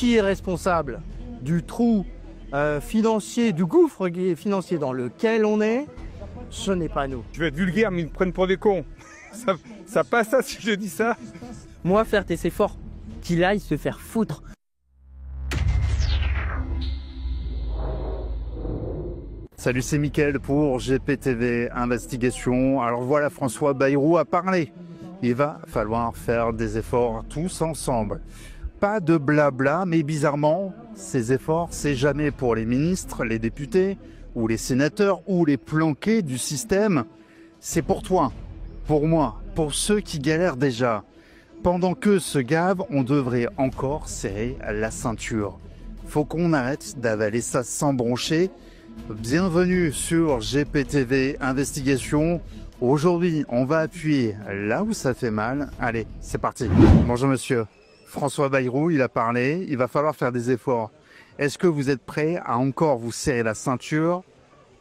qui est responsable du trou financier, du gouffre financier dans lequel on est, ce n'est pas nous. Je vais être vulgaire, mais ils me prennent pour des cons. Ça passe ça si je dis ça? Moi, faire tes efforts, qu'il aille se faire foutre. Salut, c'est Mickaël pour GPTV Investigation. Alors voilà, François Bayrou a parlé. Il va falloir faire des efforts tous ensemble. Pas de blabla, mais bizarrement, ces efforts, c'est jamais pour les ministres, les députés, ou les sénateurs, ou les planqués du système. C'est pour toi, pour moi, pour ceux qui galèrent déjà. Pendant qu'eux se gavent, on devrait encore serrer la ceinture. Faut qu'on arrête d'avaler ça sans broncher. Bienvenue sur GPTV Investigation. Aujourd'hui, on va appuyer là où ça fait mal. Allez, c'est parti. Bonjour monsieur. François Bayrou, il a parlé. Il va falloir faire des efforts. Est-ce que vous êtes prêts à encore vous serrer la ceinture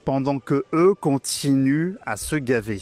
pendant que eux continuent à se gaver?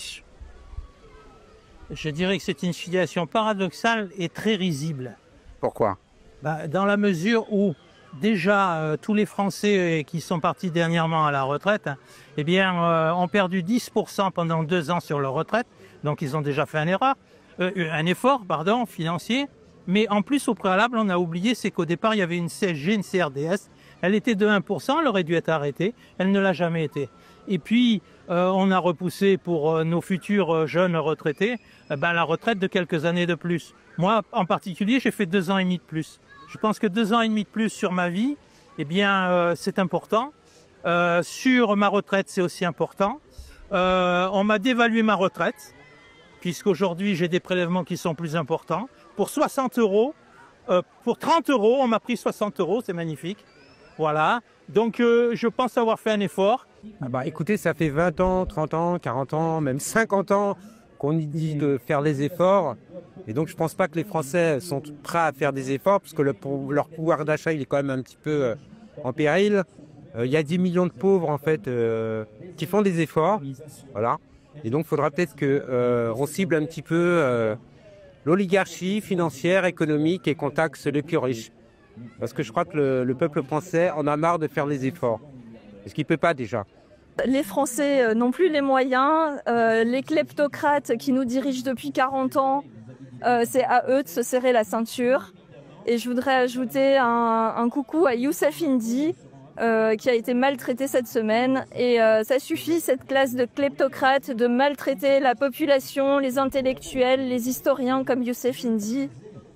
Je dirais que c'est une situation paradoxale et très risible. Pourquoi? Dans la mesure où déjà tous les Français qui sont partis dernièrement à la retraite, eh bien, ont perdu 10% pendant 2 ans sur leur retraite. Donc ils ont déjà fait un effort financier. Mais en plus, au préalable, on a oublié, c'est qu'au départ, il y avait une CSG, une CRDS. Elle était de 1%, elle aurait dû être arrêtée. Elle ne l'a jamais été. Et puis, on a repoussé pour nos futurs jeunes retraités la retraite de quelques années de plus. Moi, en particulier, j'ai fait 2 ans et demi de plus. Je pense que 2 ans et demi de plus sur ma vie, eh bien, c'est important. Sur ma retraite, c'est aussi important. On m'a dévalué ma retraite, puisqu'aujourd'hui, j'ai des prélèvements qui sont plus importants. Pour 60 €, pour 30 €, on m'a pris 60 €, c'est magnifique. Voilà, donc je pense avoir fait un effort. Écoutez, ça fait 20 ans, 30 ans, 40 ans, même 50 ans qu'on nous dit de faire des efforts. Et donc je pense pas que les Français sont prêts à faire des efforts, parce que leur pouvoir d'achat, il est quand même un petit peu en péril. Il y a 10 millions de pauvres, en fait, qui font des efforts. Voilà. Et donc il faudra peut-être qu'on cible un petit peu l'oligarchie financière, économique, et qu'on taxe les plus riches. Parce que je crois que le peuple français en a marre de faire des efforts. Est-ce qu'il ne peut pas déjà? Les Français n'ont plus les moyens. Les kleptocrates qui nous dirigent depuis 40 ans, c'est à eux de se serrer la ceinture. Et je voudrais ajouter un coucou à Youssef Indy, qui a été maltraité cette semaine. Et ça suffit, cette classe de kleptocrates, de maltraiter la population, les intellectuels, les historiens comme Youssef Indy.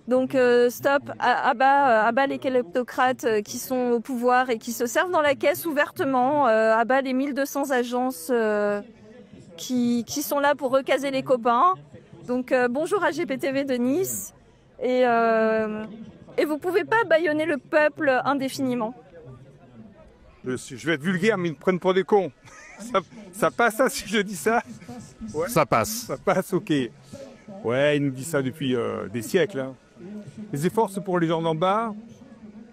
Donc stop, à bas les kleptocrates qui sont au pouvoir et qui se servent dans la caisse ouvertement, à bas les 1200 agences qui sont là pour recaser les copains. Donc bonjour à GPTV de Nice. Et vous pouvez pas bâillonner le peuple indéfiniment. Je vais être vulgaire, mais ils me prennent pour des cons. Ça passe ça si je dis ça? Ouais. Ça passe. Ça passe, ok. Ouais, ils nous disent ça depuis des siècles. Hein. Les efforts, c'est pour les gens d'en bas.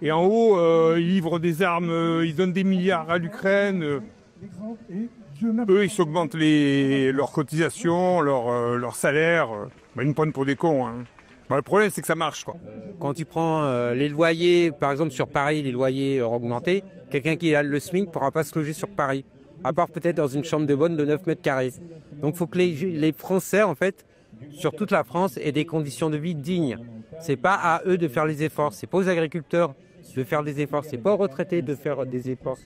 Et en haut, ils livrent des armes, ils donnent des milliards à l'Ukraine. Eux, ils s'augmentent leurs cotisations, leurs salaires. Ils nous prennent pour des cons. Hein. Le problème, c'est que ça marche, quoi. Quand tu prends les loyers, par exemple sur Paris, les loyers ont augmenté. Quelqu'un qui a le SMIC ne pourra pas se loger sur Paris, à part peut-être dans une chambre de bonne de 9 mètres carrés. Donc il faut que les Français, en fait, sur toute la France, aient des conditions de vie dignes. C'est pas à eux de faire les efforts, c'est pas aux agriculteurs de faire des efforts, c'est pas aux retraités de faire des efforts.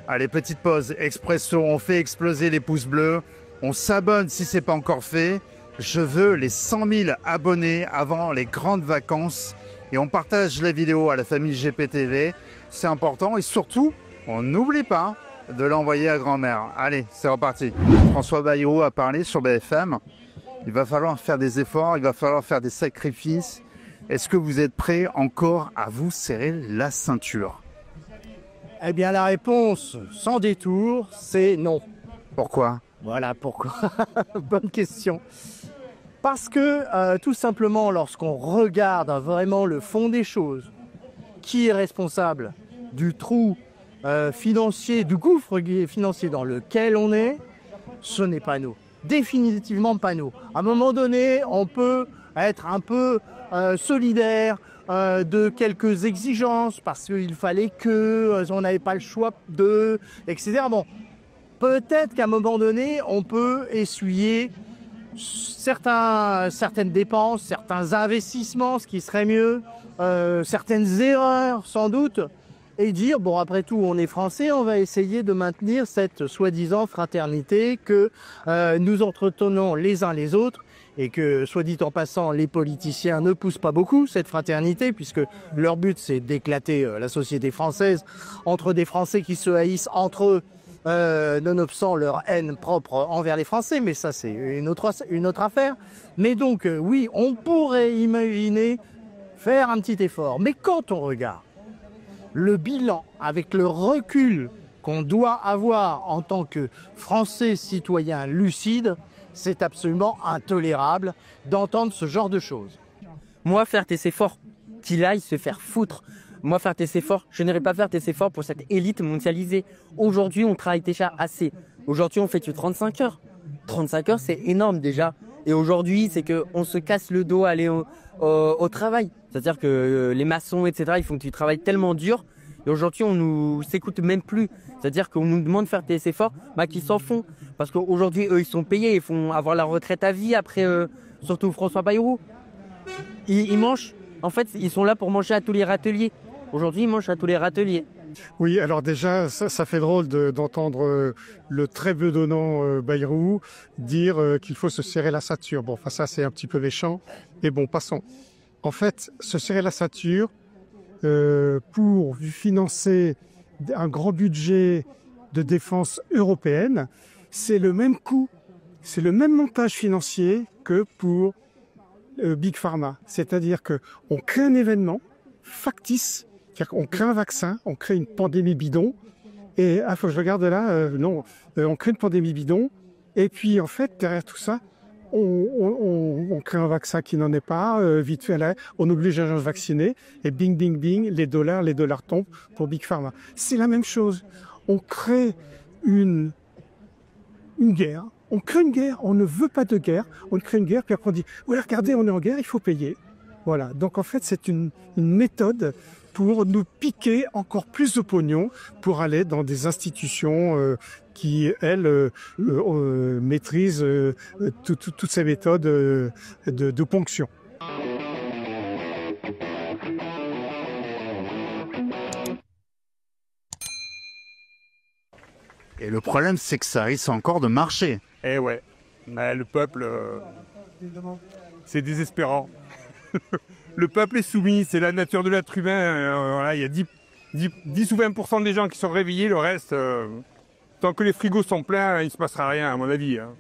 Allez, petite pause, expresso, on fait exploser les pouces bleus. On s'abonne si c'est pas encore fait. Je veux les 100 000 abonnés avant les grandes vacances. Et on partage la vidéo à la famille GPTV. C'est important. Et surtout, on n'oublie pas de l'envoyer à grand-mère. Allez, c'est reparti. François Bayrou a parlé sur BFM. Il va falloir faire des efforts, il va falloir faire des sacrifices. Est-ce que vous êtes prêts encore à vous serrer la ceinture? Eh bien, la réponse, sans détour, c'est non. Pourquoi? Voilà pourquoi. Bonne question. Parce que, tout simplement, lorsqu'on regarde vraiment le fond des choses, qui est responsable du trou financier, du gouffre financier dans lequel on est, ce n'est pas nous. Définitivement pas nous. À un moment donné, on peut être un peu solidaire de quelques exigences parce qu'il fallait que, on n'avait pas le choix de, etc. Bon, peut-être qu'à un moment donné, on peut essuyer certaines dépenses, certains investissements, ce qui serait mieux, certaines erreurs sans doute, et dire, bon, après tout, on est français, on va essayer de maintenir cette soi-disant fraternité que nous entretenons les uns les autres, et que, soit dit en passant, les politiciens ne poussent pas beaucoup cette fraternité, puisque leur but, c'est d'éclater la société française entre des Français qui se haïssent entre eux, nonobstant leur haine propre envers les Français, mais ça c'est une autre affaire. Mais donc oui, on pourrait imaginer faire un petit effort. Mais quand on regarde le bilan avec le recul qu'on doit avoir en tant que Français citoyens lucides, c'est absolument intolérable d'entendre ce genre de choses. Moi, faire tes efforts, qu'il aille se faire foutre. Moi, faire tes efforts, je n'irai pas faire tes efforts pour cette élite mondialisée. Aujourd'hui, on travaille déjà assez. Aujourd'hui, on fait que 35 heures. 35 heures, c'est énorme déjà. Et aujourd'hui, c'est qu'on se casse le dos à aller au travail. C'est-à-dire que les maçons, etc., ils font du travail tellement dur. Et aujourd'hui, on nous s'écoute même plus. C'est-à-dire qu'on nous demande de faire des efforts, bah, qu'ils s'en font. Parce qu'aujourd'hui, eux, ils sont payés, ils font avoir la retraite à vie après, surtout François Bayrou. Ils mangent. En fait, ils sont là pour manger à tous les râteliers. Aujourd'hui, ils mangent à tous les râteliers. Oui, alors déjà, ça fait drôle d'entendre le très bedonnant Bayrou dire qu'il faut se serrer la ceinture. Bon, enfin ça, c'est un petit peu méchant. Mais bon, passons. En fait, se serrer la ceinture pour financer un grand budget de défense européenne, c'est le même coût, c'est le même montage financier que pour Big Pharma. C'est-à-dire qu'on crée un événement factice, on crée un vaccin, on crée une pandémie bidon, et faut que je regarde là, on crée une pandémie bidon, et puis en fait, derrière tout ça, on crée un vaccin qui n'en est pas, vite fait, là, on oblige les gens à se vacciner, et bing, bing, bing, les dollars tombent pour Big Pharma. C'est la même chose. On crée une guerre, on ne veut pas de guerre, on crée une guerre, puis après on dit, ouais, regardez, on est en guerre, il faut payer. Voilà, donc en fait, c'est une méthode pour nous piquer encore plus de pognon pour aller dans des institutions qui, elles, maîtrisent toutes ces méthodes de ponction. Et le problème, c'est que ça risque encore de marcher. Eh ouais, le peuple, c'est désespérant. Le peuple est soumis, c'est la nature de l'être humain. Voilà, il y a 10 ou 20% des gens qui sont réveillés, le reste, tant que les frigos sont pleins, il ne se passera rien à mon avis. Hein.